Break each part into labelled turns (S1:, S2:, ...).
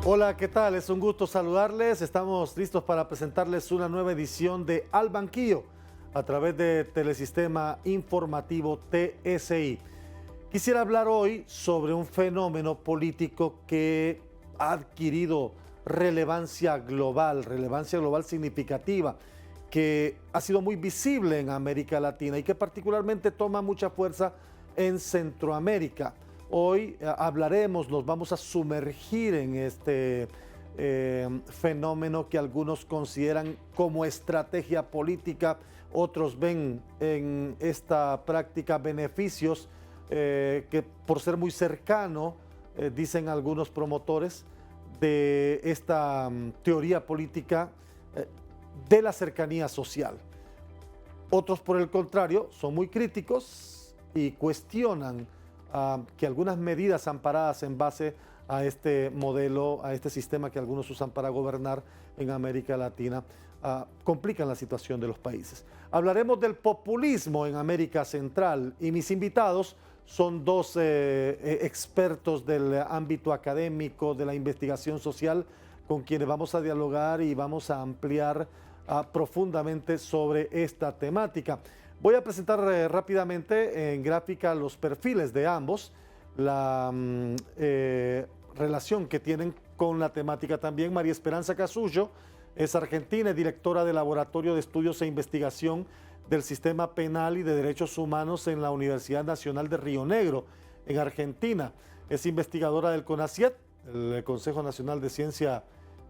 S1: Hola, ¿qué tal? Es un gusto saludarles. Estamos listos para presentarles una nueva edición de Al Banquillo a través de Telesistema Informativo TSI. Quisiera hablar hoy sobre un fenómeno político que ha adquirido relevancia global significativa, que ha sido muy visible en América Latina y que particularmente toma mucha fuerza en Centroamérica. Hoy hablaremos, nos vamos a sumergir en este fenómeno que algunos consideran como estrategia política, otros ven en esta práctica beneficios que por ser muy cercano, dicen algunos promotores de esta teoría política de la cercanía social. Otros, por el contrario, son muy críticos y cuestionan que algunas medidas amparadas en base a este modelo, a este sistema que algunos usan para gobernar en América Latina, complican la situación de los países. Hablaremos del populismo en América Central y mis invitados son dos expertos del ámbito académico, de la investigación social, con quienes vamos a dialogar y vamos a ampliar profundamente sobre esta temática. Voy a presentar rápidamente en gráfica los perfiles de ambos, la relación que tienen con la temática también. María Esperanza Casullo es argentina, es directora del Laboratorio de Estudios e Investigación del Sistema Penal y de Derechos Humanos en la Universidad Nacional de Río Negro, en Argentina. Es investigadora del CONACYT, el Consejo Nacional de Ciencia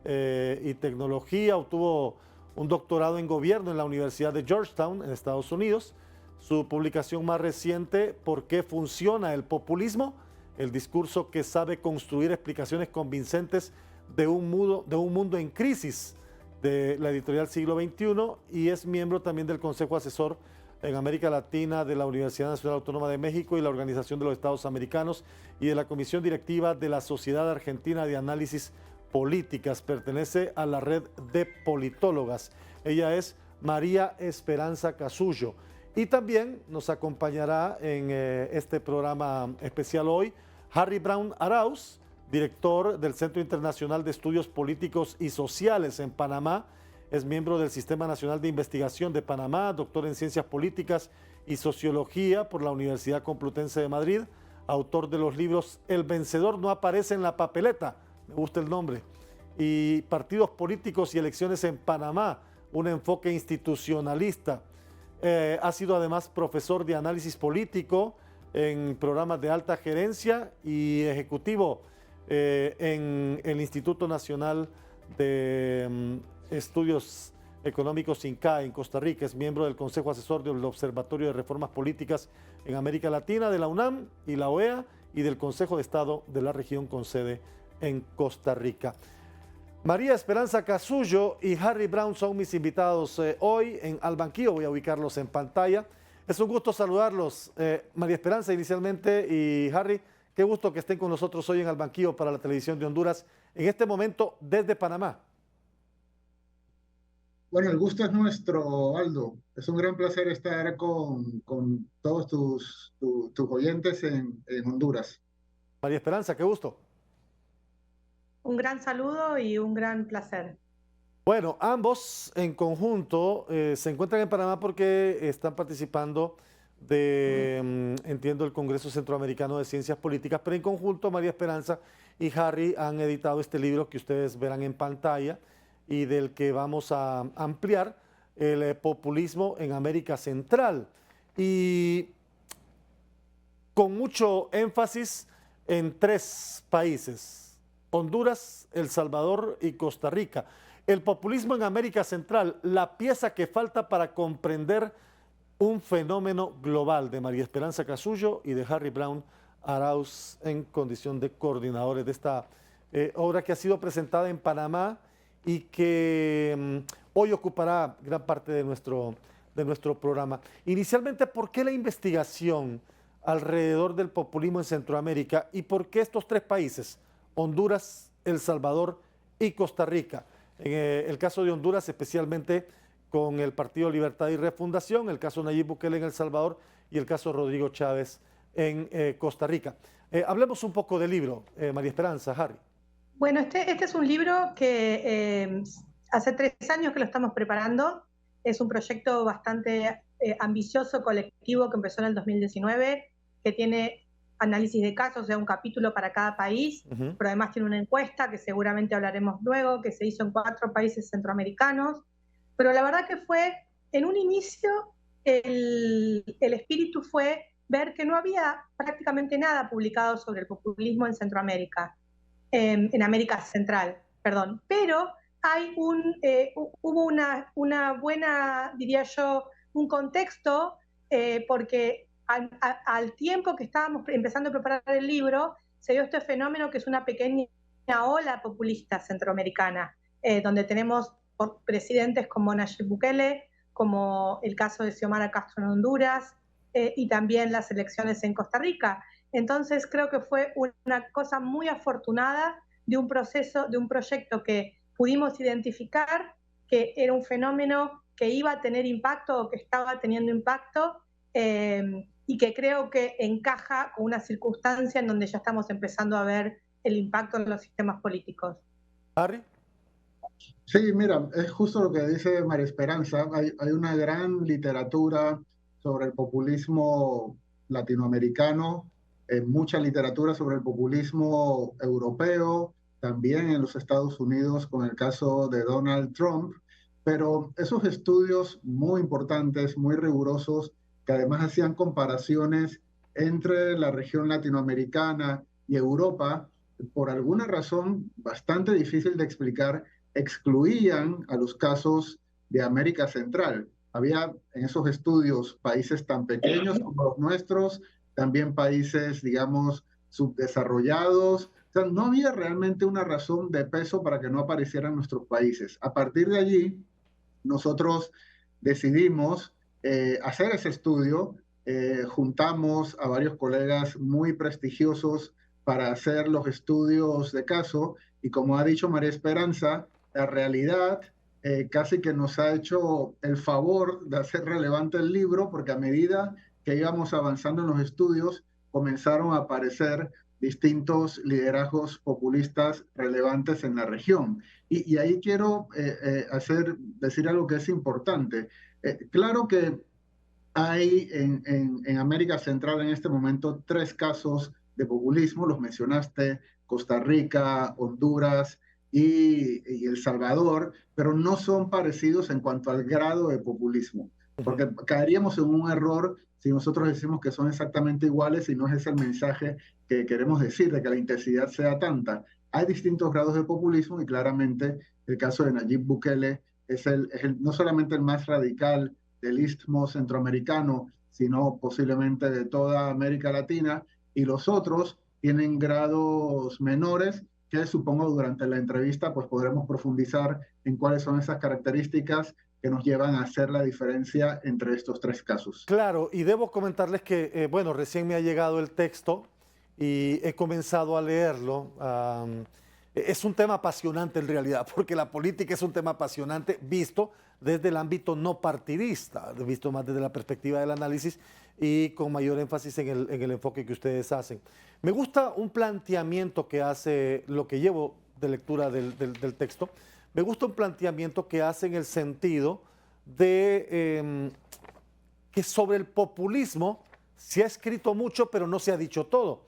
S1: y Tecnología. Obtuvo un doctorado en gobierno en la Universidad de Georgetown, en Estados Unidos. Su publicación más reciente, ¿Por qué funciona el populismo? El discurso que sabe construir explicaciones convincentes de un mundo en crisis, de la editorial Siglo XXI, y es miembro también del Consejo Asesor en América Latina de la Universidad Nacional Autónoma de México y la Organización de los Estados Americanos y de la Comisión Directiva de la Sociedad Argentina de Análisis Políticas. Pertenece a la red de politólogas. Ella es María Esperanza Casullo. Y también nos acompañará en este programa especial hoy Harry Brown Arauz, director del Centro Internacional de Estudios Políticos y Sociales en Panamá. Es miembro del Sistema Nacional de Investigación de Panamá, doctor en Ciencias Políticas y Sociología por la Universidad Complutense de Madrid, autor de los libros El vencedor no aparece en la papeleta, me gusta el nombre, y Partidos Políticos y Elecciones en Panamá, un enfoque institucionalista. Ha sido además profesor de análisis político en programas de alta gerencia y ejecutivo en el Instituto Nacional de Estudios Económicos INCA en Costa Rica. Es miembro del Consejo Asesor del Observatorio de Reformas Políticas en América Latina, de la UNAM y la OEA, y del Consejo de Estado de la región con sede en Costa Rica. María Esperanza Casullo y Harry Brown son mis invitados hoy en Al Banquillo. Voy a ubicarlos en pantalla. Es un gusto saludarlos, María Esperanza inicialmente y Harry. Qué gusto que estén con nosotros hoy en Al Banquillo para la televisión de Honduras, en este momento desde Panamá.
S2: Bueno, el gusto es nuestro, Aldo. Es un gran placer estar con todos tus oyentes en Honduras.
S1: María Esperanza, qué gusto.
S3: Un gran saludo y un gran placer.
S1: Bueno, ambos en conjunto se encuentran en Panamá porque están participando de, entiendo, el Congreso Centroamericano de Ciencias Políticas, pero en conjunto María Esperanza y Harry han editado este libro que ustedes verán en pantalla y del que vamos a ampliar, el populismo en América Central. Y con mucho énfasis en tres países: Honduras, El Salvador y Costa Rica. El populismo en América Central, la pieza que falta para comprender un fenómeno global, de María Esperanza Casullo y de Harry Brown Arauz en condición de coordinadores de esta obra que ha sido presentada en Panamá y que hoy ocupará gran parte de nuestro programa. Inicialmente, ¿por qué la investigación alrededor del populismo en Centroamérica y por qué estos tres países, Honduras, El Salvador y Costa Rica? En el caso de Honduras, especialmente con el Partido Libertad y Refundación, el caso Nayib Bukele en El Salvador y el caso Rodrigo Chávez en Costa Rica. Hablemos un poco del libro, María Esperanza, Harry.
S3: Bueno, este es un libro que hace 3 años que lo estamos preparando. Es un proyecto bastante ambicioso, colectivo, que empezó en el 2019, que tiene análisis de casos, o sea, un capítulo para cada país,
S1: Ujú.
S3: pero además tiene una encuesta que seguramente hablaremos luego, que se hizo en 4 países centroamericanos. Pero la verdad que fue, en un inicio, el espíritu fue ver que no había prácticamente nada publicado sobre el populismo en Centroamérica, en América Central, perdón. Pero hubo una buena, diría yo, un contexto, porque al tiempo que estábamos empezando a preparar el libro, se dio este fenómeno que es una pequeña ola populista centroamericana, donde tenemos presidentes como Nayib Bukele, como el caso de Xiomara Castro en Honduras, y también las elecciones en Costa Rica. Entonces creo que fue una cosa muy afortunada de un proceso, de un proyecto que pudimos identificar que era un fenómeno que iba a tener impacto o que estaba teniendo impacto, y que creo que encaja con una circunstancia en donde ya estamos empezando a ver el impacto en los sistemas políticos.
S1: Harry.
S2: Sí, mira, es justo lo que dice María Esperanza. Hay una gran literatura sobre el populismo latinoamericano, mucha literatura sobre el populismo europeo, también en los Estados Unidos con el caso de Donald Trump, pero esos estudios muy importantes, muy rigurosos, que además hacían comparaciones entre la región latinoamericana y Europa, por alguna razón bastante difícil de explicar, excluían a los casos de América Central. Había en esos estudios países tan pequeños como los nuestros, también países, digamos, subdesarrollados. O sea, no había realmente una razón de peso para que no aparecieran nuestros países. A partir de allí, nosotros decidimos hacer ese estudio, juntamos a varios colegas muy prestigiosos para hacer los estudios de caso y como ha dicho María Esperanza, la realidad casi que nos ha hecho el favor de hacer relevante el libro porque a medida que íbamos avanzando en los estudios comenzaron a aparecer distintos liderazgos populistas relevantes en la región. Y ahí quiero decir algo que es importante. Claro que hay en América Central en este momento 3 casos de populismo, los mencionaste, Costa Rica, Honduras y El Salvador, pero no son parecidos en cuanto al grado de populismo,
S1: Ujú.
S2: porque caeríamos en un error si nosotros decimos que son exactamente iguales y no es ese el mensaje que queremos decir, de que la intensidad sea tanta. Hay distintos grados de populismo y claramente el caso de Nayib Bukele no solamente el más radical del istmo centroamericano, sino posiblemente de toda América Latina, y los otros tienen grados menores que supongo durante la entrevista pues podremos profundizar en cuáles son esas características que nos llevan a hacer la diferencia entre estos 3 casos.
S1: Claro, y debo comentarles que, bueno, recién me ha llegado el texto y he comenzado a leerlo. Es un tema apasionante en realidad, porque la política es un tema apasionante visto desde el ámbito no partidista, visto más desde la perspectiva del análisis y con mayor énfasis en el enfoque que ustedes hacen. Me gusta un planteamiento que hace, lo que llevo de lectura del texto, me gusta un planteamiento que hace en el sentido de que sobre el populismo se ha escrito mucho, pero no se ha dicho todo.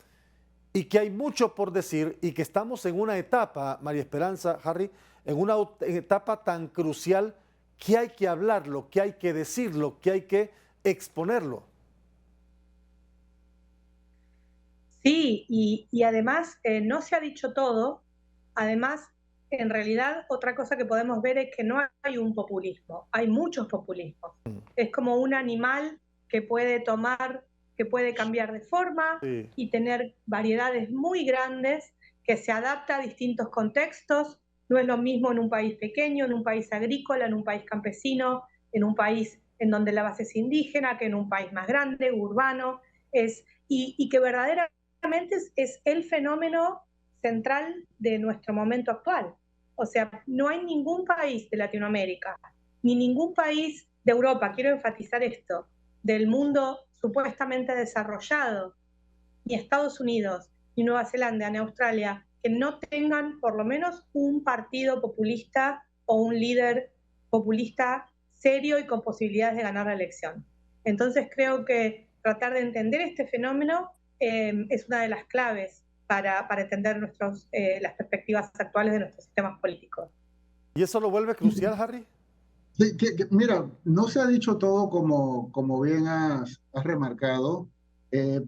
S1: Y que hay mucho por decir y que estamos en una etapa, María Esperanza, Harry, en una etapa tan crucial que hay que hablarlo, que hay que decirlo, que hay que exponerlo.
S3: Sí, y además no se ha dicho todo. Además, en realidad, otra cosa que podemos ver es que no hay un populismo, hay muchos populismos. Es como un animal que puede tomar, que puede cambiar de forma
S1: Sí.
S3: y tener variedades muy grandes, que se adapta a distintos contextos. No es lo mismo en un país pequeño, en un país agrícola, en un país campesino, en un país en donde la base es indígena, que en un país más grande, urbano. Y que verdaderamente es el fenómeno central de nuestro momento actual. O sea, no hay ningún país de Latinoamérica, ni ningún país de Europa, quiero enfatizar esto, del mundo supuestamente desarrollado, ni Estados Unidos, ni Nueva Zelanda, ni Australia, que no tengan por lo menos un partido populista o un líder populista serio y con posibilidades de ganar la elección. Entonces creo que tratar de entender este fenómeno es una de las claves para entender las perspectivas actuales de nuestros sistemas políticos.
S1: ¿Y eso lo vuelve crucial, Harry?
S2: Sí, mira, no se ha dicho todo como bien has remarcado,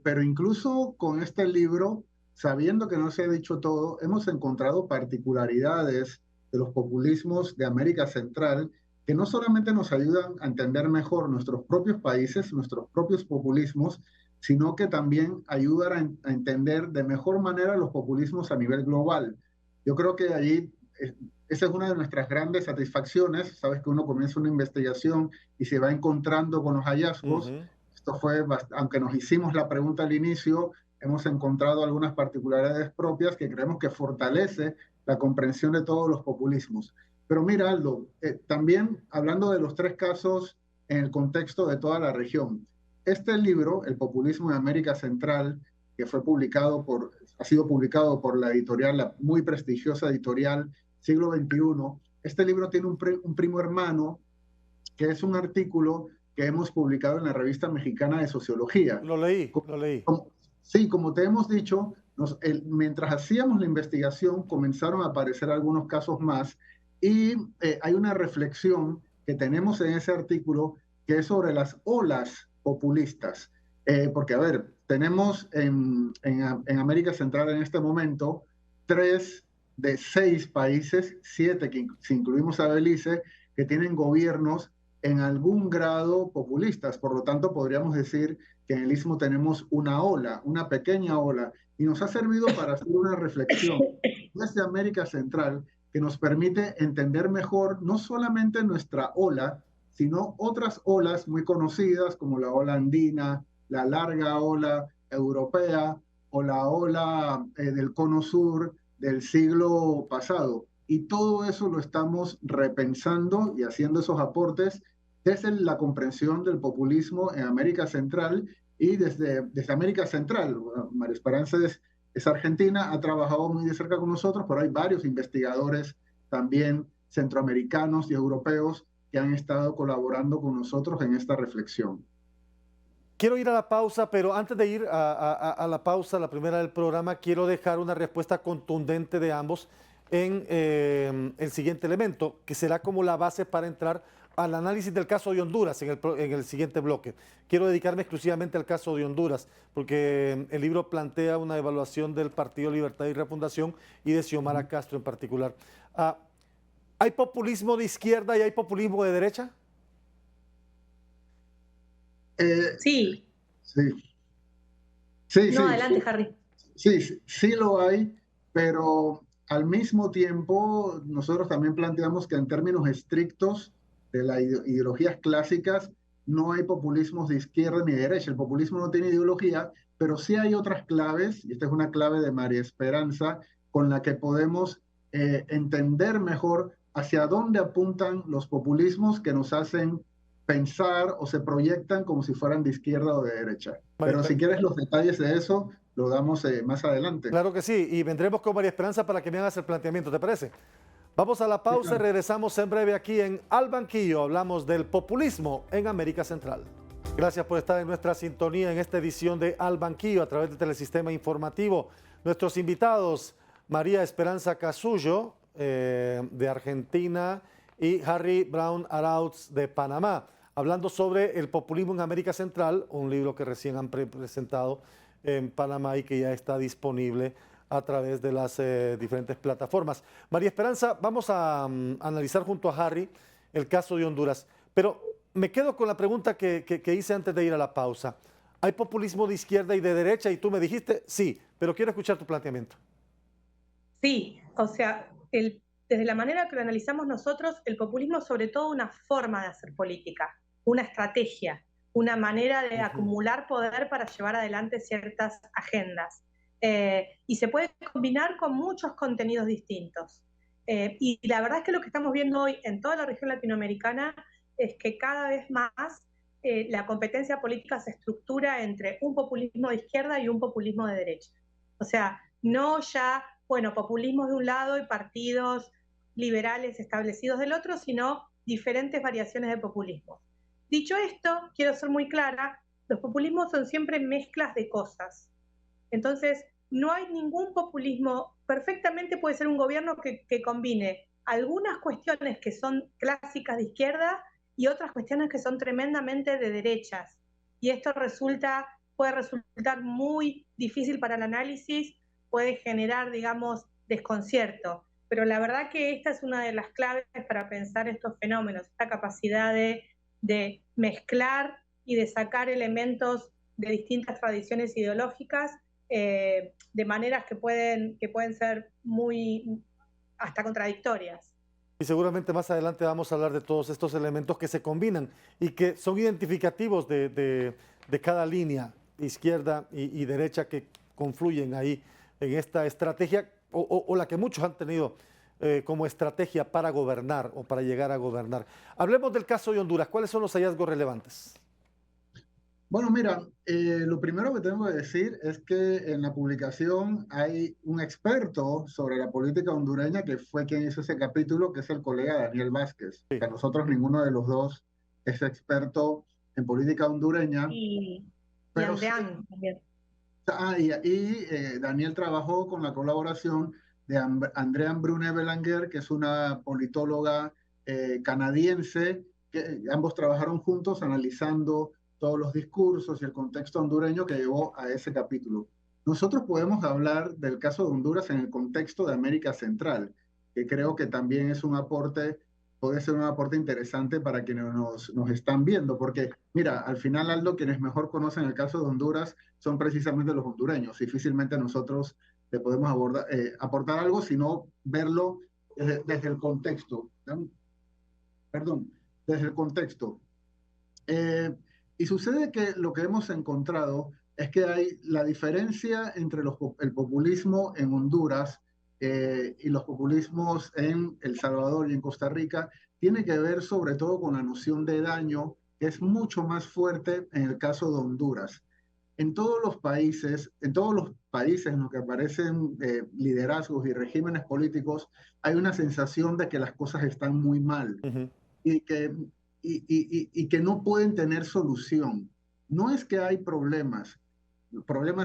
S2: pero incluso con este libro, sabiendo que no se ha dicho todo, hemos encontrado particularidades de los populismos de América Central que no solamente nos ayudan a entender mejor nuestros propios países, nuestros propios populismos, sino que también ayudan a entender de mejor manera los populismos a nivel global. Yo creo que allí esa es una de nuestras grandes satisfacciones. Sabes que uno comienza una investigación y se va encontrando con los hallazgos. Esto fue, aunque nos hicimos la pregunta al inicio, hemos encontrado algunas particularidades propias que creemos que fortalece la comprensión de todos los populismos. Pero mira, Aldo, también hablando de los tres casos en el contexto de toda la región, este libro, El populismo en América Central, que ha sido publicado por la editorial, la muy prestigiosa editorial Siglo XXI, este libro tiene un primo hermano que es un artículo que hemos publicado en la Revista Mexicana de Sociología.
S1: Lo leí.
S2: Sí, como te hemos dicho, mientras hacíamos la investigación comenzaron a aparecer algunos casos más y hay una reflexión que tenemos en ese artículo que es sobre las olas populistas. Porque, a ver, tenemos en América Central en este momento 3 de 6 países, 7 si incluimos a Belice, que tienen gobiernos en algún grado populistas. Por lo tanto, podríamos decir que en el Istmo tenemos una ola, una pequeña ola, y nos ha servido para hacer una reflexión desde América Central que nos permite entender mejor no solamente nuestra ola, sino otras olas muy conocidas como la ola andina, la larga ola europea o la ola del Cono Sur del siglo pasado. Y todo eso lo estamos repensando y haciendo esos aportes desde la comprensión del populismo en América Central y desde América Central. María Esperanza es argentina, ha trabajado muy de cerca con nosotros, pero hay varios investigadores también centroamericanos y europeos que han estado colaborando con nosotros en esta reflexión.
S1: Quiero ir a la pausa, pero antes de ir a la pausa, la primera del programa, quiero dejar una respuesta contundente de ambos en el siguiente elemento, que será como la base para entrar al análisis del caso de Honduras en el siguiente bloque. Quiero dedicarme exclusivamente al caso de Honduras, porque el libro plantea una evaluación del Partido Libertad y Refundación y de Xiomara Castro en particular. ¿Hay populismo de izquierda y hay populismo de derecha?
S3: Sí.
S2: Sí.
S3: Adelante, Harry.
S2: Sí lo hay, pero al mismo tiempo nosotros también planteamos que en términos estrictos de las ideologías clásicas no hay populismos de izquierda ni de derecha. El populismo no tiene ideología, pero sí hay otras claves, y esta es una clave de María Esperanza, con la que podemos entender mejor hacia dónde apuntan los populismos que nos hacen pensar o se proyectan como si fueran de izquierda o de derecha. Pero si quieres los detalles de eso, lo damos más adelante.
S1: Claro que sí, y vendremos con María Esperanza para que me hagas el planteamiento, ¿te parece? Vamos a la pausa y regresamos en breve aquí en Al Banquillo. Hablamos del populismo en América Central. Gracias por estar en nuestra sintonía en esta edición de Al Banquillo a través de Telesistema Informativo. Nuestros invitados, María Esperanza Casullo, de Argentina, y Harry Brown Arauz, de Panamá, hablando sobre el populismo en América Central, un libro que recién han presentado en Panamá y que ya está disponible a través de las diferentes plataformas. María Esperanza, vamos a analizar junto a Harry el caso de Honduras, pero me quedo con la pregunta que hice antes de ir a la pausa. ¿Hay populismo de izquierda y de derecha? Y tú me dijiste sí, pero quiero escuchar tu planteamiento.
S3: Sí, o sea, desde la manera que lo analizamos nosotros, el populismo es sobre todo una forma de hacer política, una estrategia, una manera de acumular poder para llevar adelante ciertas agendas. Y se puede combinar con muchos contenidos distintos. Y la verdad es que lo que estamos viendo hoy en toda la región latinoamericana es que cada vez más la competencia política se estructura entre un populismo de izquierda y un populismo de derecha. O sea, no ya bueno, populismos de un lado y partidos liberales establecidos del otro, sino diferentes variaciones de populismo. Dicho esto, quiero ser muy clara, los populismos son siempre mezclas de cosas. Entonces, no hay ningún populismo, perfectamente puede ser un gobierno que combine algunas cuestiones que son clásicas de izquierda y otras cuestiones que son tremendamente de derechas. Y esto puede resultar muy difícil para el análisis, puede generar, digamos, desconcierto. Pero la verdad que esta es una de las claves para pensar estos fenómenos, esta capacidad de mezclar y de sacar elementos de distintas tradiciones ideológicas de maneras que pueden ser muy hasta contradictorias.
S1: Y seguramente más adelante vamos a hablar de todos estos elementos que se combinan y que son identificativos de cada línea, izquierda y derecha, que confluyen ahí en esta estrategia o la que muchos han tenido como estrategia para gobernar o para llegar a gobernar. Hablemos del caso de Honduras. ¿Cuáles son los hallazgos relevantes?
S2: Bueno, mira, lo primero que tengo que decir es que en la publicación hay un experto sobre la política hondureña que fue quien hizo ese capítulo, que es el colega Daniel Vázquez.
S1: Sí.
S2: Que a nosotros ninguno de los dos es experto en política hondureña.
S3: Y
S2: pero
S3: Andrean
S2: sí,
S3: también.
S2: Daniel trabajó con la colaboración de Andrea Brune Belanger, que es una politóloga canadiense, que ambos trabajaron juntos analizando todos los discursos y el contexto hondureño que llevó a ese capítulo. Nosotros podemos hablar del caso de Honduras en el contexto de América Central, que creo que también es un aporte, puede ser un aporte interesante para quienes nos están viendo, porque mira, al final, Aldo, quienes mejor conocen el caso de Honduras son precisamente los hondureños. Difícilmente nosotros le podemos aportar algo, sino verlo desde el contexto. ¿No? Perdón, desde el contexto. Y sucede que lo que hemos encontrado es que hay la diferencia entre el populismo en Honduras y los populismos en El Salvador y en Costa Rica, tiene que ver sobre todo con la noción de daño, que es mucho más fuerte en el caso de Honduras. En todos los países en los que aparecen liderazgos y regímenes políticos, hay una sensación de que las cosas están muy mal.
S1: Uh-huh.
S2: Y que no pueden tener solución. No es que hay problemas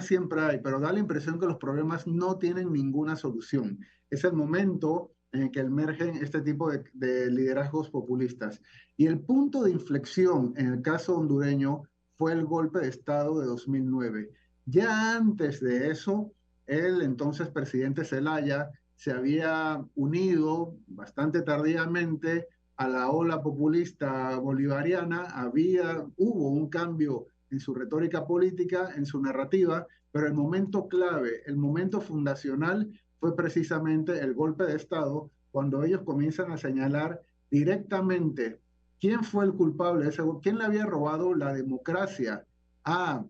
S2: siempre hay, pero da la impresión que los problemas no tienen ninguna solución. Es el momento en el que emergen este tipo de liderazgos populistas. Y el punto de inflexión en el caso hondureño fue el golpe de Estado de 2009. Ya antes de eso, el entonces presidente Zelaya se había unido bastante tardíamente a la ola populista bolivariana, hubo un cambio en su retórica política, en su narrativa, pero el momento clave, el momento fundacional fue precisamente el golpe de Estado, cuando ellos comienzan a señalar directamente quién fue el culpable de ese golpe, quién le había robado la democracia a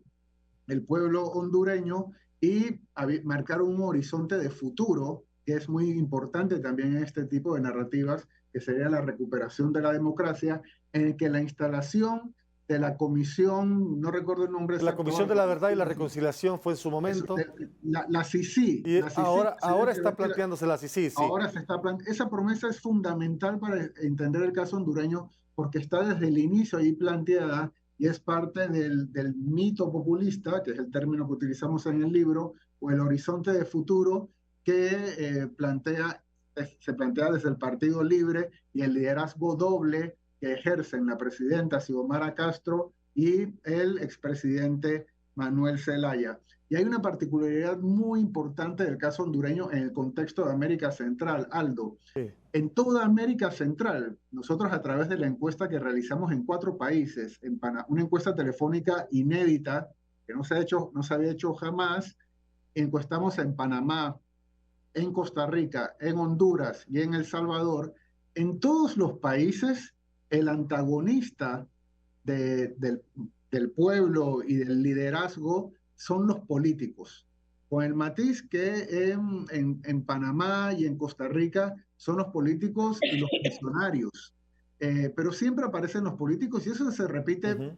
S2: el pueblo hondureño y marcar un horizonte de futuro que es muy importante también en este tipo de narrativas, que sería la recuperación de la democracia, en el que la instalación de la comisión, no recuerdo el nombre exacto.
S1: La Comisión de la Verdad y la Reconciliación fue en su momento.
S2: La CICI.
S1: Y ahora está planteándose la CICI, sí.
S2: Ahora se está esa promesa es fundamental para entender el caso hondureño, porque está desde el inicio ahí planteada y es parte del mito populista, que es el término que utilizamos en el libro, o el horizonte de futuro que se plantea desde el Partido Libre y el liderazgo doble que ejercen la presidenta Xiomara Castro y el expresidente Manuel Zelaya. Y hay una particularidad muy importante del caso hondureño en el contexto de América Central, Aldo. Sí. En toda América Central, nosotros a través de la encuesta que realizamos en 4 países, una encuesta telefónica inédita, que no se había hecho jamás, encuestamos en Panamá, en Costa Rica, en Honduras y en El Salvador. En todos los países, el antagonista del pueblo y del liderazgo son los políticos, con el matiz que en Panamá y en Costa Rica son los políticos y los funcionarios, pero siempre aparecen los políticos y eso se repite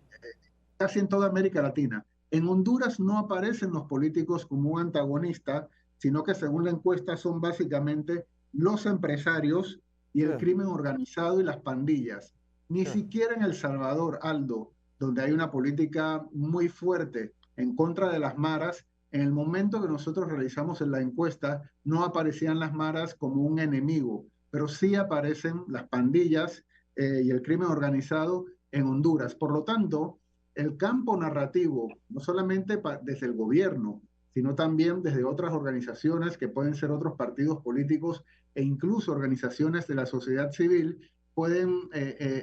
S2: casi en toda América Latina. En Honduras no aparecen los políticos como un antagonista, sino que según la encuesta son básicamente los empresarios y el crimen organizado y las pandillas. Ni siquiera en El Salvador, Aldo, donde hay una política muy fuerte en contra de las maras, en el momento que nosotros realizamos en la encuesta, no aparecían las maras como un enemigo, pero sí aparecen las pandillas y el crimen organizado en Honduras. Por lo tanto, el campo narrativo, no solamente desde el gobierno, sino también desde otras organizaciones que pueden ser otros partidos políticos e incluso organizaciones de la sociedad civil, pueden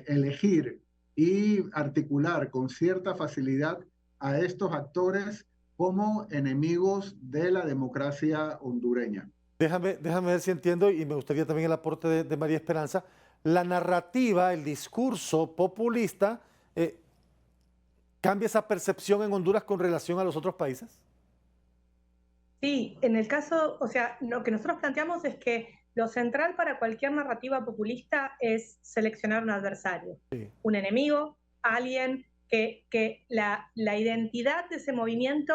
S2: elegir y articular con cierta facilidad a estos actores como enemigos de la democracia hondureña.
S1: Déjame ver si entiendo, y me gustaría también el aporte de María Esperanza. La narrativa, el discurso populista, ¿cambia esa percepción en Honduras con relación a los otros países?
S3: Sí, en el caso, o sea, lo que nosotros planteamos es que lo central para cualquier narrativa populista es seleccionar un adversario,
S1: Sí.
S3: un enemigo, alguien que la identidad de ese movimiento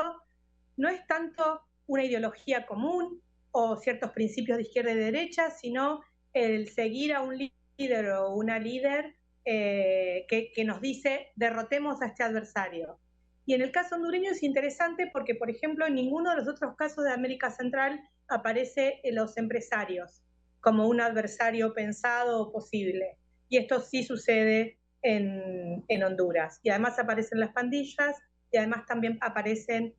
S3: no es tanto una ideología común o ciertos principios de izquierda y derecha, sino el seguir a un líder o una líder que nos dice derrotemos a este adversario. Y en el caso hondureño es interesante porque, por ejemplo, en ninguno de los otros casos de América Central aparece los empresarios como un adversario pensado o posible. Y esto sí sucede en Honduras. Y además aparecen las pandillas y además también aparecen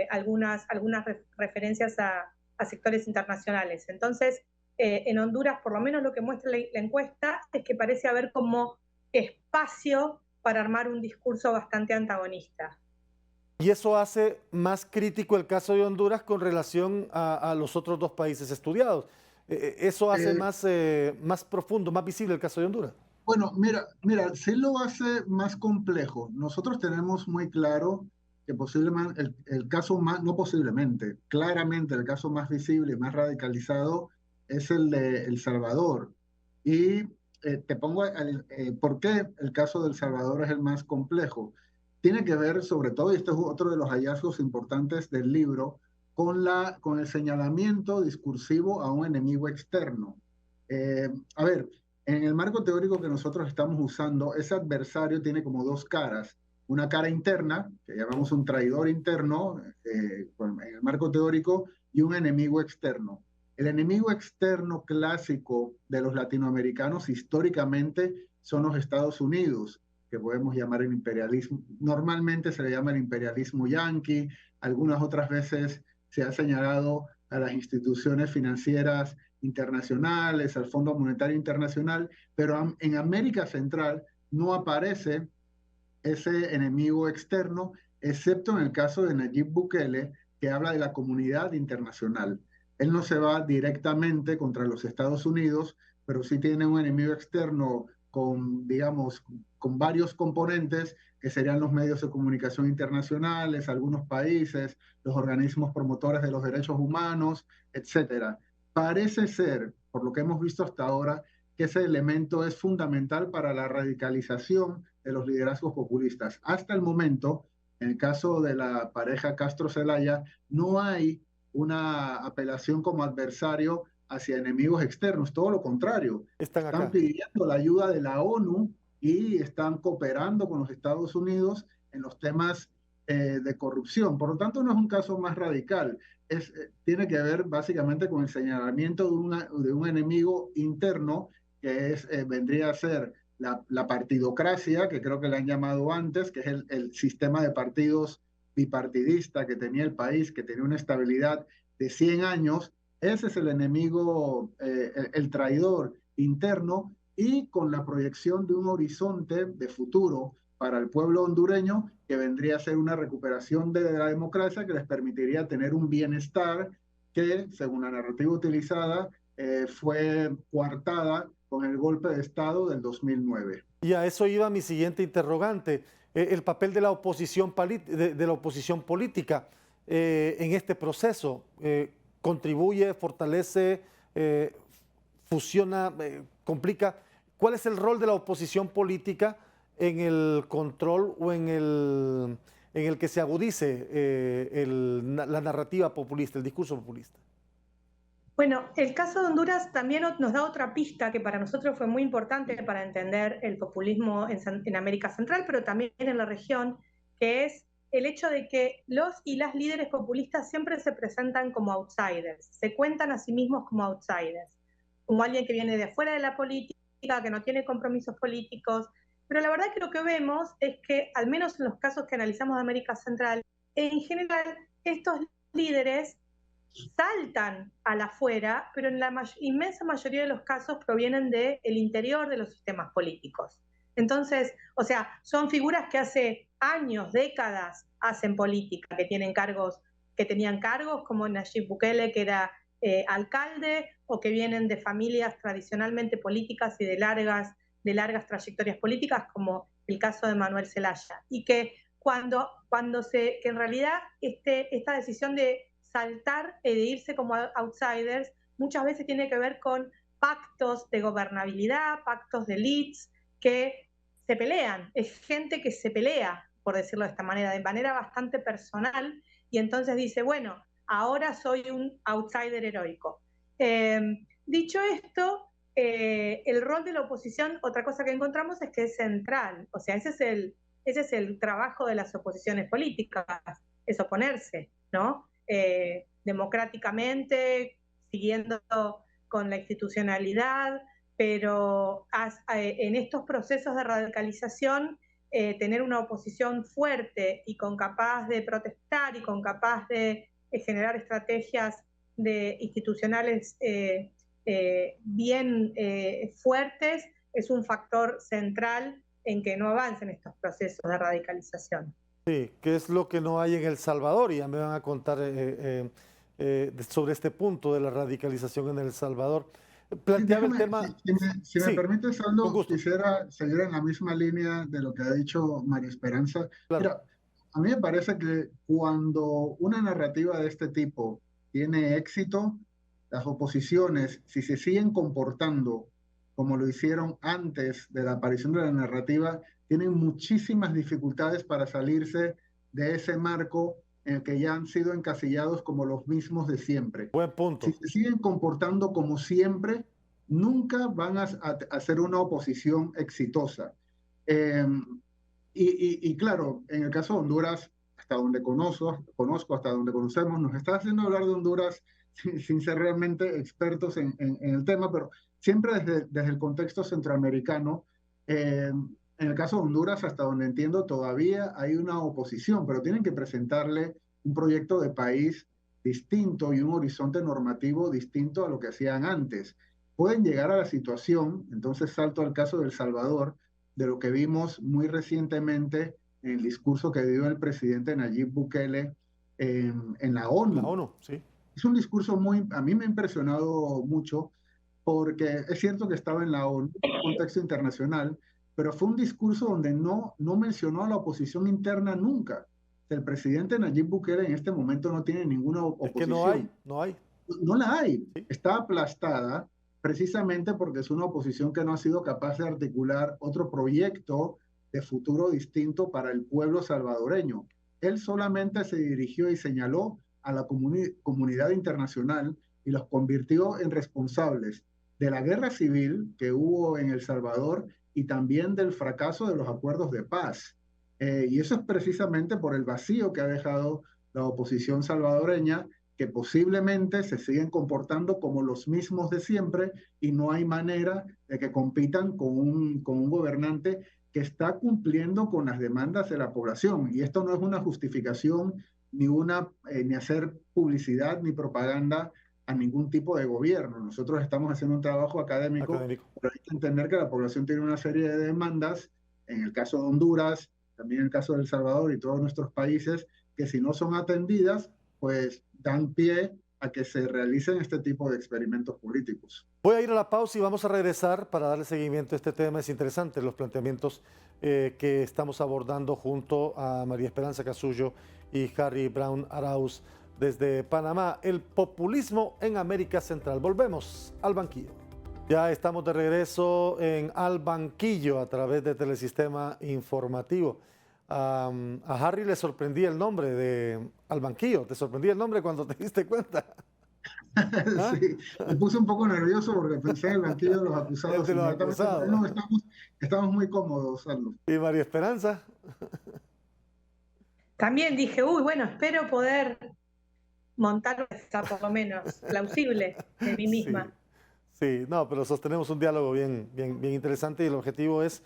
S3: algunas referencias a sectores internacionales. Entonces, en Honduras, por lo menos lo que muestra la encuesta es que parece haber como espacio para armar un discurso bastante antagonista.
S1: Y eso hace más crítico el caso de Honduras con relación a los otros dos países estudiados. Eso hace más profundo, más visible el caso de Honduras.
S2: Bueno, mira, sí lo hace más complejo. Nosotros tenemos muy claro que posiblemente el caso más, no posiblemente, claramente el caso más visible y más radicalizado es el de El Salvador. Y te pongo por qué el caso de El Salvador es el más complejo. Tiene que ver, sobre todo, y este es otro de los hallazgos importantes del libro, con el señalamiento discursivo a un enemigo externo. A ver, en el marco teórico que nosotros estamos usando, ese adversario tiene como dos caras. Una cara interna, que llamamos un traidor interno en el marco teórico, y un enemigo externo. El enemigo externo clásico de los latinoamericanos históricamente son los Estados Unidos, que podemos llamar el imperialismo. Normalmente se le llama el imperialismo yanqui, algunas otras veces se ha señalado a las instituciones financieras internacionales, al Fondo Monetario Internacional, pero en América Central no aparece ese enemigo externo, excepto en el caso de Nayib Bukele, que habla de la comunidad internacional. Él no se va directamente contra los Estados Unidos, pero sí tiene un enemigo externo con, digamos, con varios componentes, que serían los medios de comunicación internacionales, algunos países, los organismos promotores de los derechos humanos, etcétera. Parece ser, por lo que hemos visto hasta ahora, que ese elemento es fundamental para la radicalización de los liderazgos populistas. Hasta el momento, en el caso de la pareja Castro-Zelaya, no hay una apelación como adversario hacia enemigos externos, todo lo contrario. Están pidiendo la ayuda de la ONU y están cooperando con los Estados Unidos en los temas de corrupción. Por lo tanto, no es un caso más radical. Tiene que ver básicamente con el señalamiento de un enemigo interno que vendría a ser la partidocracia, que creo que le han llamado antes, que es el sistema de partidos bipartidista que tenía el país, que tenía una estabilidad de 100 años. Ese es el enemigo, el traidor interno, y con la proyección de un horizonte de futuro para el pueblo hondureño que vendría a ser una recuperación de la democracia que les permitiría tener un bienestar que, según la narrativa utilizada, fue coartada con el golpe de Estado del 2009.
S1: Y a eso iba mi siguiente interrogante, el papel de la oposición, política en este proceso. ¿Contribuye, fortalece, fusiona, complica? ¿Cuál es el rol de la oposición política en el control o en el que se agudice la narrativa populista, el discurso populista?
S3: Bueno, el caso de Honduras también nos da otra pista que para nosotros fue muy importante para entender el populismo en América Central, pero también en la región, que es el hecho de que los y las líderes populistas siempre se presentan como outsiders, se cuentan a sí mismos como outsiders, como alguien que viene de afuera de la política, que no tiene compromisos políticos, pero la verdad que lo que vemos es que, al menos en los casos que analizamos de América Central, en general estos líderes saltan a la afuera, pero en la inmensa mayoría de los casos provienen del interior de los sistemas políticos. Entonces, o sea, son figuras que hace años, décadas, hacen política, que tienen cargos, que tenían cargos, como Nayib Bukele, que era alcalde, o que vienen de familias tradicionalmente políticas y de largas trayectorias políticas, como el caso de Manuel Zelaya. Y que que en realidad esta decisión de saltar y de irse como outsiders muchas veces tiene que ver con pactos de gobernabilidad, pactos de elites que se pelean. Es gente que se pelea, por decirlo de esta manera, de manera bastante personal, y entonces dice, bueno, ahora soy un outsider heroico. Dicho esto, el rol de la oposición, otra cosa que encontramos es que es central, o sea, ese es el trabajo de las oposiciones políticas, es oponerse, ¿no? Democráticamente, siguiendo con la institucionalidad, pero en estos procesos de radicalización, tener una oposición fuerte y con capaz de protestar y con capaz de generar estrategias institucionales bien fuertes es un factor central en que no avancen estos procesos de radicalización.
S1: Sí, ¿qué es lo que no hay en El Salvador? Y ya me van a contar sobre este punto de la radicalización en El Salvador. Planteaba el tema...
S2: Si me
S1: Sí,
S2: permite,
S1: con
S2: Sandro,
S1: gusto,
S2: quisiera seguir en la misma línea de lo que ha dicho María Esperanza.
S1: claro.
S2: Mira, a mí me parece que cuando una narrativa de este tipo tiene éxito, las oposiciones, si se siguen comportando como lo hicieron antes de la aparición de la narrativa, tienen muchísimas dificultades para salirse de ese marco en el que ya han sido encasillados como los mismos de siempre.
S1: Buen
S2: Si
S1: punto.
S2: se siguen comportando como siempre, nunca van a ser una oposición exitosa. Eh, y claro, en el caso de Honduras, hasta donde conozco, hasta donde conocemos, nos está haciendo hablar de Honduras sin ser realmente expertos en el tema, pero siempre desde el contexto centroamericano. En el caso de Honduras, hasta donde entiendo, todavía hay una oposición, pero tienen que presentarle un proyecto de país distinto y un horizonte normativo distinto a lo que hacían antes. Pueden llegar a la situación, entonces salto al caso de El Salvador, de lo que vimos muy recientemente en el discurso que dio el presidente Nayib Bukele en la
S1: La
S2: ONU.
S1: ONU, sí.
S2: Es un discurso a mí me ha impresionado mucho porque es cierto que estaba en la ONU, en un contexto internacional, pero fue un discurso donde no mencionó a la oposición interna nunca. El presidente Nayib Bukele en este momento no tiene ninguna
S1: Es que no hay,
S2: oposición.
S1: no hay.
S2: No la hay.
S1: Sí.
S2: Está aplastada precisamente porque es una oposición que no ha sido capaz de articular otro proyecto de futuro distinto para el pueblo salvadoreño. Él solamente se dirigió y señaló a la comunidad internacional y los convirtió en responsables de la guerra civil que hubo en El Salvador y también del fracaso de los acuerdos de paz. Y eso es precisamente por el vacío que ha dejado la oposición salvadoreña, que posiblemente se siguen comportando como los mismos de siempre y no hay manera de que compitan con un gobernante que está cumpliendo con las demandas de la población. Y esto no es una justificación ni hacer publicidad ni propaganda a ningún tipo de gobierno. Nosotros estamos haciendo un trabajo académico, pero hay que entender que la población tiene una serie de demandas, en el caso de Honduras, también en el caso de El Salvador y todos nuestros países, que si no son atendidas, pues dan pie a que se realicen este tipo de experimentos políticos.
S1: Voy a ir a la pausa y vamos a regresar para darle seguimiento a este tema. Es interesante los planteamientos que estamos abordando junto a María Esperanza Casullo y Harry Brown Arauz desde Panamá. El populismo en América Central. Volvemos al banquillo. Ya estamos de regreso en Al Banquillo a través de Telesistema Informativo. A Harry le sorprendía el nombre de Al Banquillo. ¿Te sorprendía el nombre cuando te diste cuenta? ¿Ah?
S2: Sí, me puse un poco nervioso porque pensé en el banquillo de los
S1: El
S2: acusados
S1: de los
S2: inmediatamente.
S1: acusados.
S2: No, estamos muy cómodos, Carlos.
S1: ¿Y María Esperanza?
S3: También dije, uy, bueno, espero poder montar esa por lo menos plausible de mí
S1: Sí,
S3: misma.
S1: sí, no, pero sostenemos un diálogo bien interesante y el objetivo es,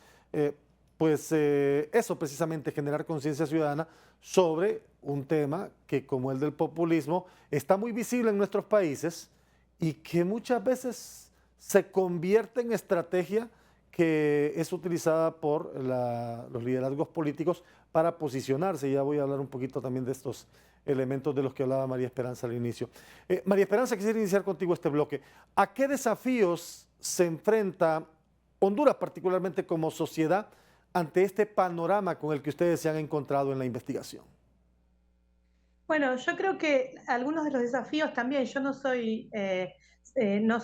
S1: eso precisamente, generar conciencia ciudadana sobre un tema que, como el del populismo, está muy visible en nuestros países y que muchas veces se convierte en estrategia que es utilizada por los liderazgos políticos para posicionarse. Ya voy a hablar un poquito también de estos elementos de los que hablaba María Esperanza al inicio. María Esperanza, quisiera iniciar contigo este bloque. ¿A qué desafíos se enfrenta Honduras, particularmente como sociedad, ante este panorama con el que ustedes se han encontrado en la investigación?
S3: Bueno, yo creo que algunos de los desafíos también, yo no soy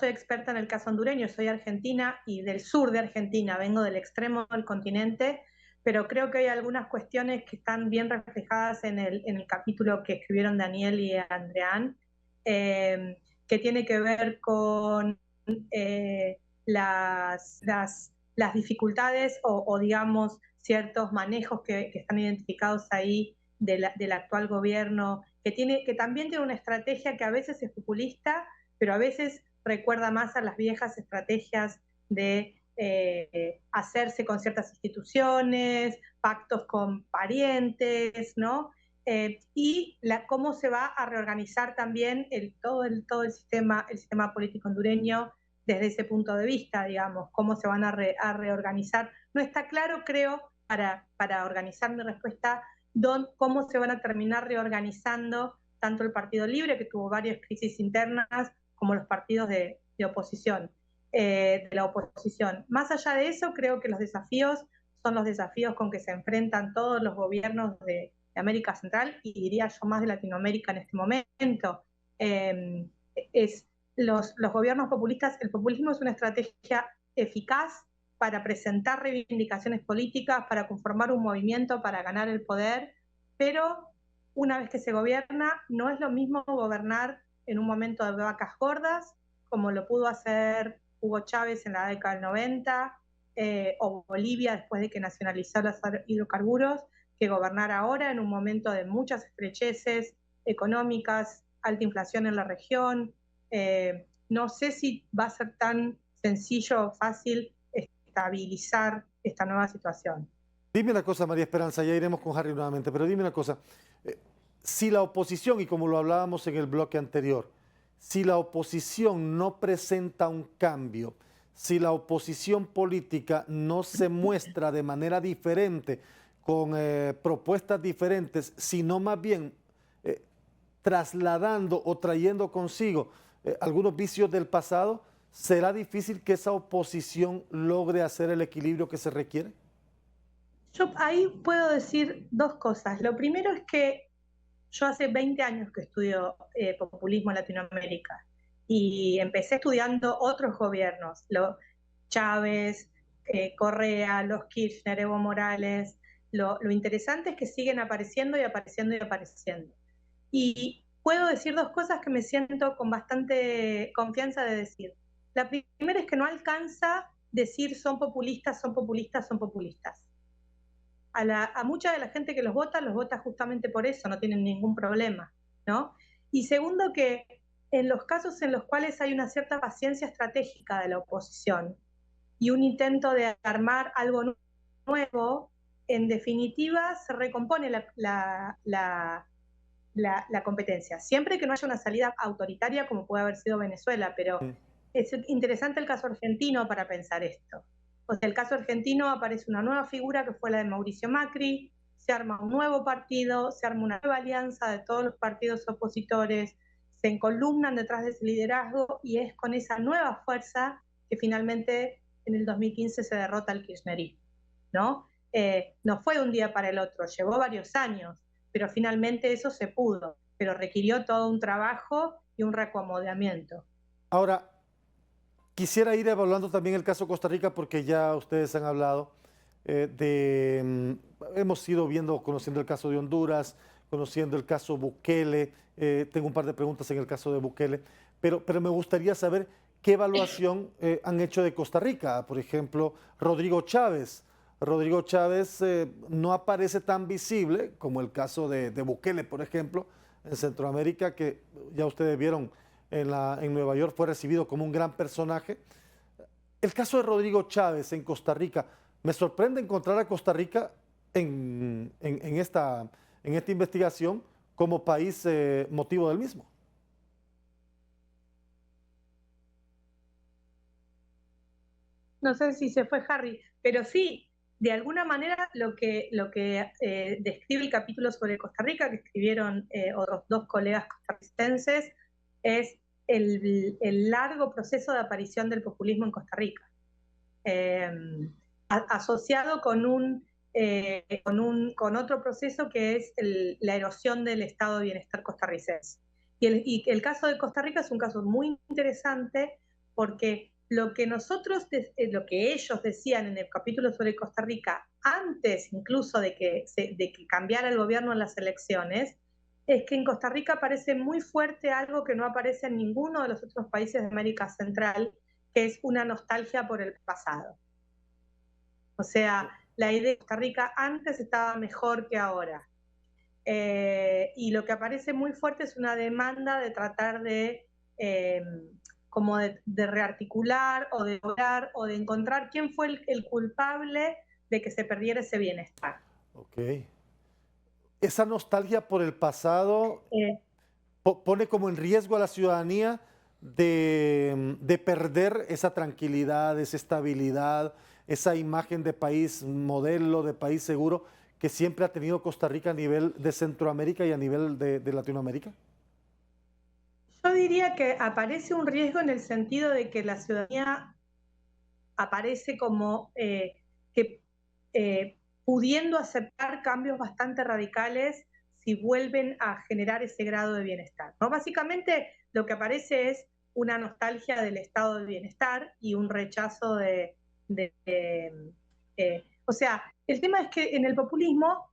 S3: experta en el caso hondureño, soy argentina y del sur de Argentina, vengo del extremo del continente, pero creo que hay algunas cuestiones que están bien reflejadas en el capítulo que escribieron Daniel y Andreán, que tiene que ver con eh, las dificultades o, digamos, ciertos manejos que están identificados ahí del actual gobierno, que también tiene una estrategia que a veces es populista, pero a veces recuerda más a las viejas estrategias de hacerse con ciertas instituciones, pactos con parientes, ¿no? Y cómo se va a reorganizar también todo el sistema político hondureño desde ese punto de vista, digamos, cómo se van a reorganizar. No está claro, creo, para organizar mi respuesta, cómo se van a terminar reorganizando tanto el Partido Libre, que tuvo varias crisis internas, como los partidos de oposición, de la oposición. Más allá de eso, creo que los desafíos son los desafíos con que se enfrentan todos los gobiernos de América Central y diría yo más de Latinoamérica en este momento. Es los gobiernos populistas, el populismo es una estrategia eficaz para presentar reivindicaciones políticas, para conformar un movimiento, para ganar el poder, pero una vez que se gobierna, no es lo mismo gobernar en un momento de vacas gordas, como lo pudo hacer Hugo Chávez en la década del 90, o Bolivia después de que nacionalizó los hidrocarburos, que gobernar ahora en un momento de muchas estrecheces económicas, alta inflación en la región. No sé si va a ser tan sencillo o fácil estabilizar esta nueva situación.
S1: Dime una cosa, María Esperanza, ya iremos con Harry nuevamente, pero dime una cosa. eh, si la oposición, y como lo hablábamos en el bloque anterior, si la oposición no presenta un cambio, si la oposición política no se muestra de manera diferente, con propuestas diferentes, sino más bien eh, trasladando o trayendo consigo algunos vicios del pasado, ¿será difícil que esa oposición logre hacer el equilibrio que se requiere?
S3: Yo ahí puedo decir dos cosas. Lo primero es que yo hace 20 años que estudio populismo en Latinoamérica y empecé estudiando otros gobiernos, Chávez, Correa, los Kirchner, Evo Morales. Lo interesante es que siguen apareciendo y apareciendo y apareciendo. Y puedo decir dos cosas que me siento con bastante confianza de decir. La primera es que no alcanza decir son populistas, son populistas, son populistas. A mucha de la gente que los vota justamente por eso, no tienen ningún problema, ¿no? Y segundo, que en los casos en los cuales hay una cierta paciencia estratégica de la oposición y un intento de armar algo nuevo, en definitiva se recompone la competencia. Siempre que no haya una salida autoritaria como puede haber sido Venezuela, pero
S1: Mm.
S3: es interesante el caso argentino para pensar esto. O sea, el caso argentino aparece una nueva figura que fue la de Mauricio Macri, se arma un nuevo partido, se arma una nueva alianza de todos los partidos opositores, se encolumnan detrás de ese liderazgo y es con esa nueva fuerza que finalmente en el 2015 se derrota el kirchnerismo, ¿no? No fue de un día para el otro, llevó varios años, pero finalmente eso se pudo, pero requirió todo un trabajo y un reacomodamiento.
S1: Ahora, quisiera ir evaluando también el caso Costa Rica porque ya ustedes han hablado hemos ido viendo, conociendo el caso de Honduras, conociendo el caso Bukele, tengo un par de preguntas en el caso de Bukele, pero me gustaría saber qué evaluación han hecho de Costa Rica. Por ejemplo, Rodrigo Chávez. Rodrigo Chávez no aparece tan visible como el caso de Bukele, por ejemplo, en Centroamérica, que ya ustedes vieron en Nueva York, fue recibido como un gran personaje. El caso de Rodrigo Chávez en Costa Rica, me sorprende encontrar a Costa Rica en esta investigación como país motivo del mismo.
S3: No sé si se fue Harry, pero sí, de alguna manera lo que describe el capítulo sobre Costa Rica, que escribieron otros dos colegas costarricenses, es el largo proceso de aparición del populismo en Costa Rica, asociado con otro proceso que es la erosión del estado de bienestar costarricense. Y el caso de Costa Rica es un caso muy interesante porque lo que ellos decían en el capítulo sobre Costa Rica, antes incluso de que cambiara el gobierno en las elecciones, es que en Costa Rica aparece muy fuerte algo que no aparece en ninguno de los otros países de América Central, que es una nostalgia por el pasado. O sea, la idea de Costa Rica antes estaba mejor que ahora. Y lo que aparece muy fuerte es una demanda de tratar de rearticular o de lograr o de encontrar quién fue el culpable de que se perdiera ese bienestar.
S1: Ok. Esa nostalgia por el pasado pone como en riesgo a la ciudadanía de perder esa tranquilidad, esa estabilidad, esa imagen de país modelo, de país seguro que siempre ha tenido Costa Rica a nivel de Centroamérica y a nivel de Latinoamérica.
S3: Yo diría que aparece un riesgo en el sentido de que la ciudadanía aparece como pudiendo aceptar cambios bastante radicales si vuelven a generar ese grado de bienestar, ¿no? Básicamente lo que aparece es una nostalgia del estado de bienestar y un rechazo o sea, el tema es que en el populismo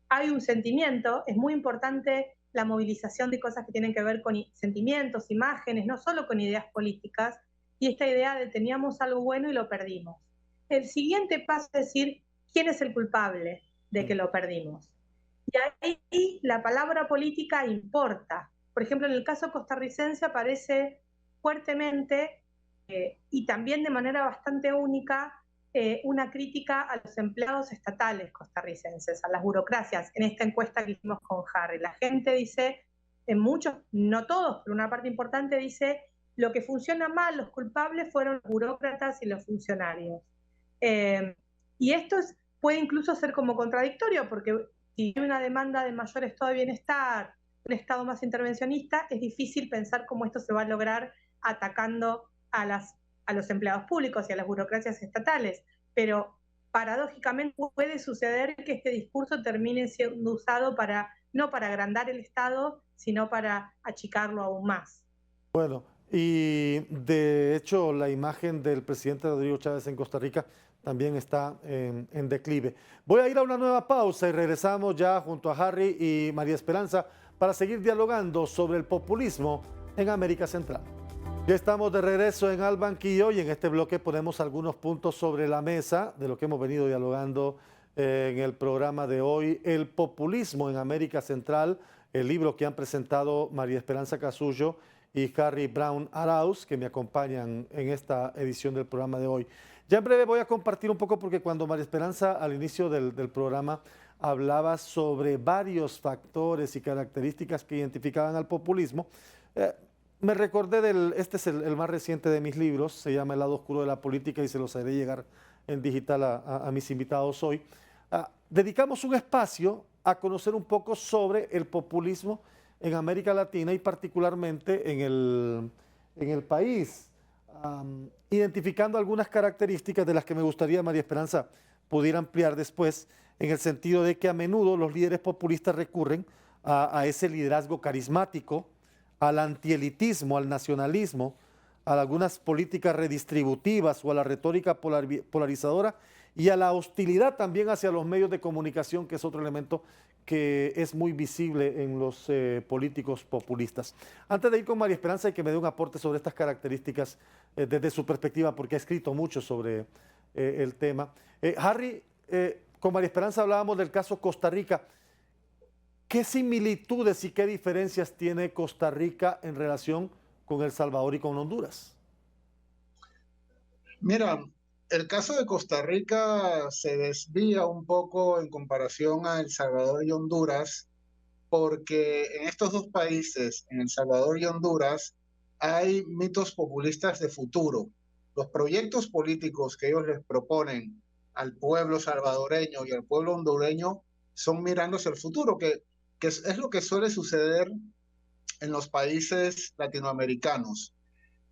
S3: hay un sentimiento, es muy importante la movilización de cosas que tienen que ver con sentimientos, imágenes, no solo con ideas políticas, y esta idea de teníamos algo bueno y lo perdimos. El siguiente paso es decir, ¿quién es el culpable de que lo perdimos? Y ahí la palabra política importa. Por ejemplo, en el caso costarricense aparece fuertemente y también de manera bastante única una crítica a los empleados estatales costarricenses, a las burocracias, en esta encuesta que hicimos con Harry. La gente dice, en muchos, no todos, pero una parte importante dice, lo que funciona mal, los culpables fueron los burócratas y los funcionarios. Y esto puede incluso ser como contradictorio, porque si hay una demanda de mayor estado de bienestar, un estado más intervencionista, es difícil pensar cómo esto se va a lograr atacando a los empleados públicos y a las burocracias estatales, pero paradójicamente puede suceder que este discurso termine siendo usado no para agrandar el Estado, sino para achicarlo aún más.
S1: Bueno, y de hecho la imagen del presidente Rodrigo Chávez en Costa Rica también está en declive. Voy a ir a una nueva pausa y regresamos ya junto a Harry y María Esperanza para seguir dialogando sobre el populismo en América Central. Ya estamos de regreso en Al Banquillo y en este bloque ponemos algunos puntos sobre la mesa de lo que hemos venido dialogando en el programa de hoy, el populismo en América Central, el libro que han presentado María Esperanza Casullo y Harry Brown Arauz, que me acompañan en esta edición del programa de hoy. Ya en breve voy a compartir un poco porque cuando María Esperanza al inicio del programa hablaba sobre varios factores y características que identificaban al populismo, me recordé este es el más reciente de mis libros, se llama El lado oscuro de la política y se los haré llegar en digital a mis invitados hoy. Dedicamos un espacio a conocer un poco sobre el populismo en América Latina y particularmente en el país, identificando algunas características de las que me gustaría, María Esperanza, pudiera ampliar después, en el sentido de que a menudo los líderes populistas recurren a ese liderazgo carismático, al antielitismo, al nacionalismo, a algunas políticas redistributivas o a la retórica polarizadora y a la hostilidad también hacia los medios de comunicación, que es otro elemento que es muy visible en los políticos populistas. Antes de ir con María Esperanza y que me dé un aporte sobre estas características desde su perspectiva, porque ha escrito mucho sobre el tema. Harry, con María Esperanza hablábamos del caso Costa Rica. ¿Qué similitudes y qué diferencias tiene Costa Rica en relación con El Salvador y con Honduras?
S2: Mira, el caso de Costa Rica se desvía un poco en comparación a El Salvador y Honduras, porque en estos dos países, en El Salvador y Honduras, hay mitos populistas de futuro. Los proyectos políticos que ellos les proponen al pueblo salvadoreño y al pueblo hondureño son mirándose el futuro, que es lo que suele suceder en los países latinoamericanos.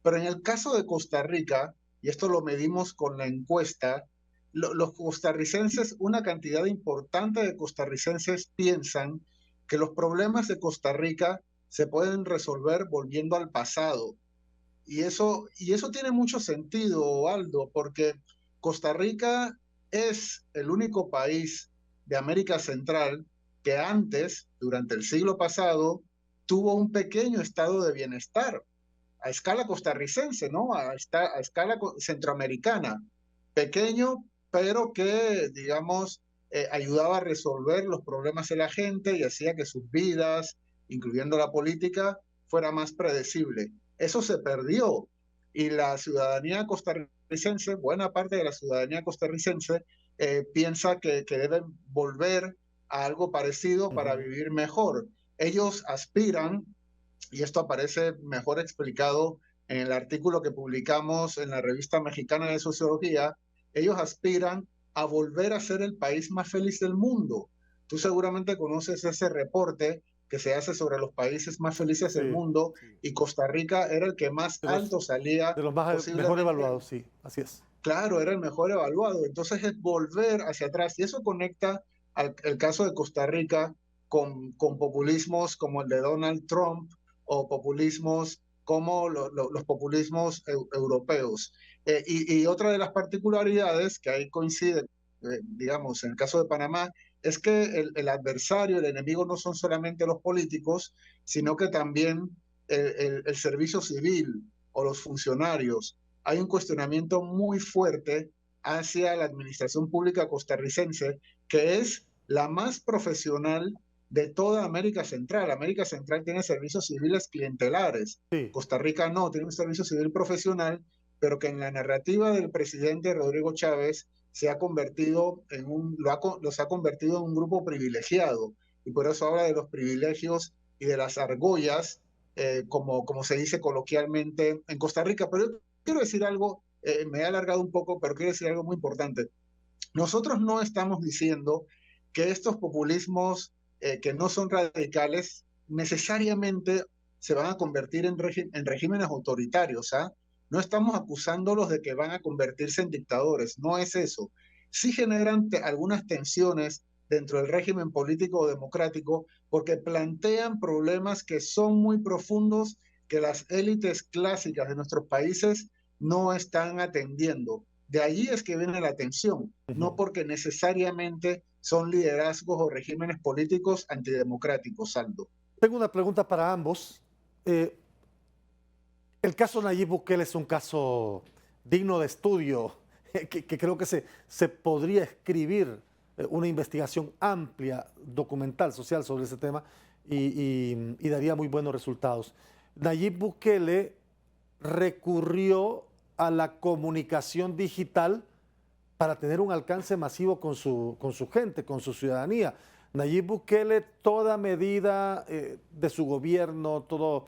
S2: Pero en el caso de Costa Rica, y esto lo medimos con la encuesta, los costarricenses, una cantidad importante de costarricenses piensan que los problemas de Costa Rica se pueden resolver volviendo al pasado. Y eso tiene mucho sentido, Aldo, porque Costa Rica es el único país de América Central que antes, durante el siglo pasado, tuvo un pequeño estado de bienestar a escala costarricense, ¿no? A escala centroamericana. Pequeño, pero que, digamos, ayudaba a resolver los problemas de la gente y hacía que sus vidas, incluyendo la política, fuera más predecible. Eso se perdió y la ciudadanía costarricense, buena parte de la ciudadanía costarricense, piensa que deben volver a algo parecido para vivir mejor. Ellos aspiran, y esto aparece mejor explicado en el artículo que publicamos en la Revista Mexicana de Sociología, ellos aspiran a volver a ser el país más feliz del mundo. Tú seguramente conoces ese reporte que se hace sobre los países más felices del mundo, y Costa Rica era el que más alto salía.
S1: De los mejor evaluados, sí, así es.
S2: Claro, era el mejor evaluado. Entonces es volver hacia atrás, y eso conecta el caso de Costa Rica con populismos como el de Donald Trump, o populismos como los populismos europeos. Y otra de las particularidades que ahí coincide, digamos, en el caso de Panamá, es que el adversario, el enemigo, no son solamente los políticos, sino que también el servicio civil o los funcionarios. Hay un cuestionamiento muy fuerte hacia la administración pública costarricense, que es la más profesional de toda América Central. América Central tiene servicios civiles clientelares. Sí. Costa Rica no, tiene un servicio civil profesional, pero que en la narrativa del presidente Rodrigo Chávez se ha convertido los ha convertido en un grupo privilegiado. Y por eso habla de los privilegios y de las argollas, como se dice coloquialmente en Costa Rica. Pero yo quiero decir algo, me he alargado un poco, pero quiero decir algo muy importante. Nosotros no estamos diciendo que estos populismos que no son radicales necesariamente se van a convertir en regímenes autoritarios. ¿Ah? No estamos acusándolos de que van a convertirse en dictadores, no es eso. Sí generan algunas tensiones dentro del régimen político o democrático porque plantean problemas que son muy profundos, que las élites clásicas de nuestros países no están atendiendo. De allí es que viene la tensión, no porque necesariamente son liderazgos o regímenes políticos antidemocráticos, Aldo.
S1: Tengo una pregunta para ambos. El caso Nayib Bukele es un caso digno de estudio, que creo que se podría escribir una investigación amplia, documental, social sobre ese tema y daría muy buenos resultados. Nayib Bukele recurrió a la comunicación digital para tener un alcance masivo con su gente, con su ciudadanía. Nayib Bukele, toda medida de su gobierno, todo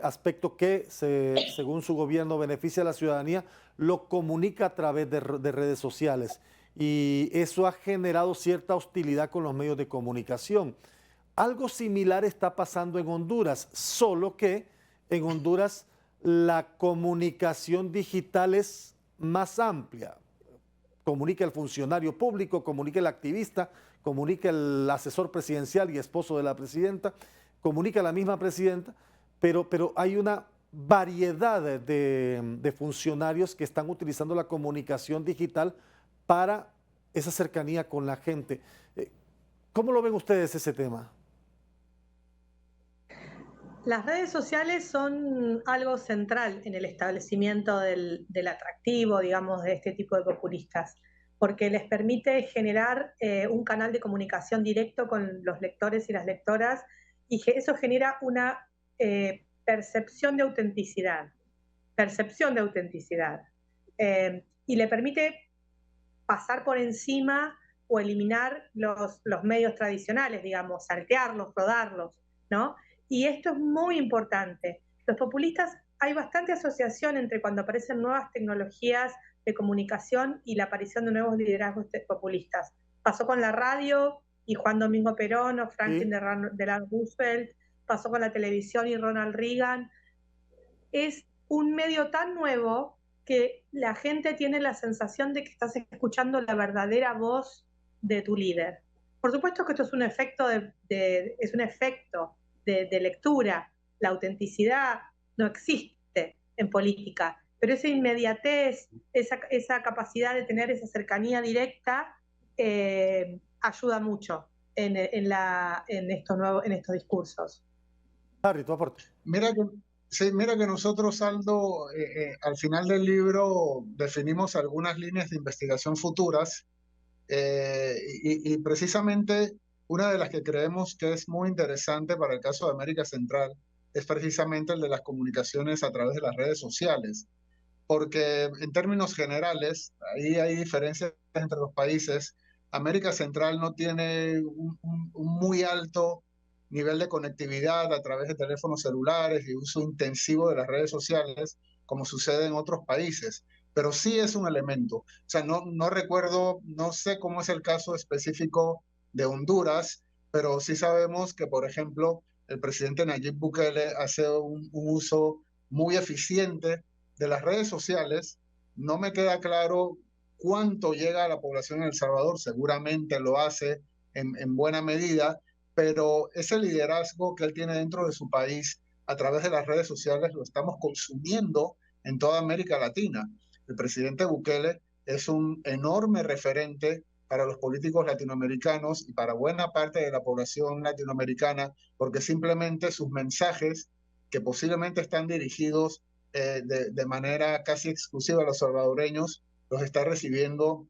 S1: aspecto que según su gobierno beneficia a la ciudadanía, lo comunica a través de redes sociales. Y eso ha generado cierta hostilidad con los medios de comunicación. Algo similar está pasando en Honduras, solo que en Honduras la comunicación digital es más amplia. Comunica el funcionario público, comunica el activista, comunica el asesor presidencial y esposo de la presidenta, comunica la misma presidenta, pero hay una variedad de funcionarios que están utilizando la comunicación digital para esa cercanía con la gente. ¿Cómo lo ven ustedes ese tema?
S3: Las redes sociales son algo central en el establecimiento del atractivo, digamos, de este tipo de populistas, porque les permite generar un canal de comunicación directo con los lectores y las lectoras, y eso genera una percepción de autenticidad, y le permite pasar por encima o eliminar los medios tradicionales, digamos, saltearlos, rodarlos, ¿no? Y esto es muy importante. Los populistas, hay bastante asociación entre cuando aparecen nuevas tecnologías de comunicación y la aparición de nuevos liderazgos populistas. Pasó con la radio y Juan Domingo Perón o Franklin
S1: ¿Sí?
S3: Delano Roosevelt, pasó con la televisión y Ronald Reagan. Es un medio tan nuevo que la gente tiene la sensación de que estás escuchando la verdadera voz de tu líder. Por supuesto que esto es un efecto de lectura. La autenticidad no existe en política, pero esa inmediatez, esa capacidad de tener esa cercanía directa, ayuda mucho en estos discursos.
S1: Harry, tu aporte.
S2: Mira que, sí, mira que nosotros, Aldo, al final del libro definimos algunas líneas de investigación futuras y precisamente una de las que creemos que es muy interesante para el caso de América Central es precisamente el de las comunicaciones a través de las redes sociales, porque en términos generales, ahí hay diferencias entre los países. América Central no tiene un muy alto nivel de conectividad a través de teléfonos celulares y uso intensivo de las redes sociales, como sucede en otros países, pero sí es un elemento. O sea, no recuerdo, no sé cómo es el caso específico de Honduras, pero sí sabemos que, por ejemplo, el presidente Nayib Bukele hace un uso muy eficiente de las redes sociales. No me queda claro cuánto llega a la población en El Salvador, seguramente lo hace en buena medida, pero ese liderazgo que él tiene dentro de su país a través de las redes sociales lo estamos consumiendo en toda América Latina. El presidente Bukele es un enorme referente para los políticos latinoamericanos y para buena parte de la población latinoamericana, porque simplemente sus mensajes, que posiblemente están dirigidos de manera casi exclusiva a los salvadoreños, los está recibiendo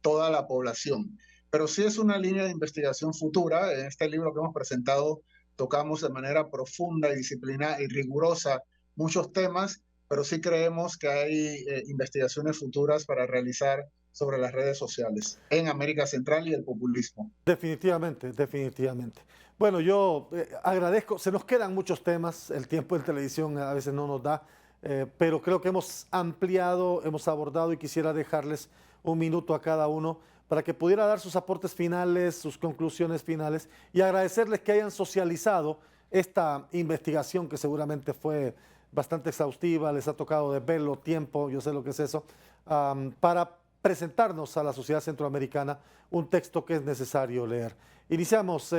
S2: toda la población. Pero sí es una línea de investigación futura. En este libro que hemos presentado tocamos de manera profunda y disciplinada y rigurosa muchos temas, pero sí creemos que hay investigaciones futuras para realizar sobre las redes sociales en América Central y el populismo.
S1: Definitivamente, definitivamente. Bueno, yo agradezco, se nos quedan muchos temas, el tiempo en televisión a veces no nos da, pero creo que hemos ampliado, hemos abordado y quisiera dejarles un minuto a cada uno para que pudiera dar sus aportes finales, sus conclusiones finales y agradecerles que hayan socializado esta investigación que seguramente fue bastante exhaustiva, les ha tocado de verlo tiempo, yo sé lo que es eso, para presentarnos a la sociedad centroamericana un texto que es necesario leer. Iniciamos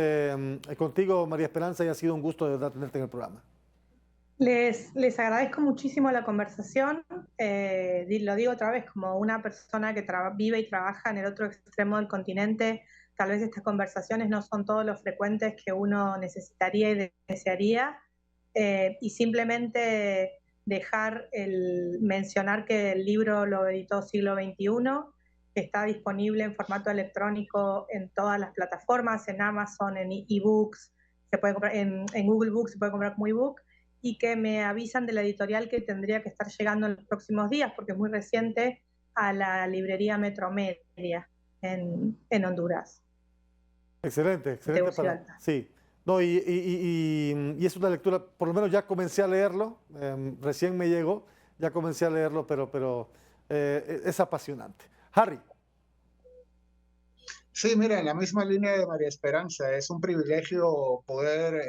S1: contigo, María Esperanza, y ha sido un gusto de verdad tenerte en el programa.
S3: Les agradezco muchísimo la conversación. Lo digo otra vez, como una persona que vive y trabaja en el otro extremo del continente, tal vez estas conversaciones no son todos los frecuentes que uno necesitaría y desearía. Y simplemente mencionar que el libro lo editó Siglo XXI, que está disponible en formato electrónico en todas las plataformas, en Amazon, en ebooks, se puede comprar en Google Books, se puede comprar como ebook, y que me avisan de la editorial que tendría que estar llegando en los próximos días, porque es muy reciente, a la librería Metromedia en Honduras.
S1: Excelente, excelente para... Sí. No, y es una lectura, por lo menos ya comencé a leerlo, recién me llegó, ya comencé a leerlo, pero es apasionante. Harry.
S2: Sí, mira, en la misma línea de María Esperanza, es un privilegio poder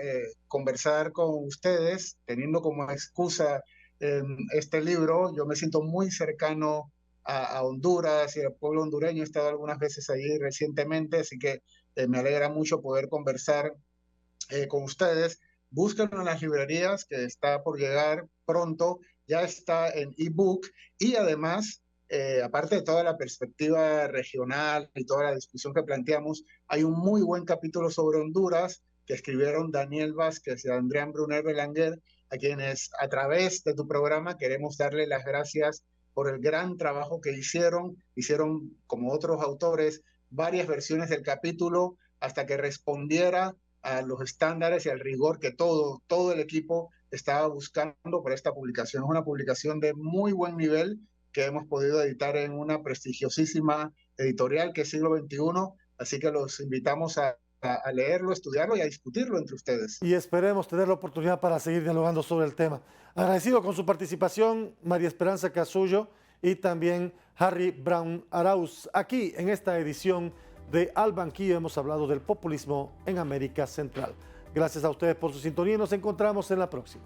S2: conversar con ustedes, teniendo como excusa este libro. Yo me siento muy cercano a Honduras y al pueblo hondureño. He estado algunas veces allí recientemente, así que me alegra mucho poder conversar con ustedes. Búsquenlo en las librerías, que está por llegar pronto. Ya está en ebook y además aparte de toda la perspectiva regional y toda la discusión que planteamos, hay un muy buen capítulo sobre Honduras que escribieron Daniel Vázquez y Adrián Brunner Belanguer, a quienes a través de tu programa queremos darle las gracias por el gran trabajo que hicieron. Hicieron, como otros autores, varias versiones del capítulo hasta que respondiera a los estándares y al rigor que todo el equipo estaba buscando para esta publicación. Es una publicación de muy buen nivel que hemos podido editar en una prestigiosísima editorial que es Siglo XXI, así que los invitamos a leerlo, estudiarlo y a discutirlo entre ustedes.
S1: Y esperemos tener la oportunidad para seguir dialogando sobre el tema. Agradecido con su participación, María Esperanza Casullo y también Harry Brown Arauz. Aquí en esta edición de Al Banquillo hemos hablado del populismo en América Central. Gracias a ustedes por su sintonía y nos encontramos en la próxima.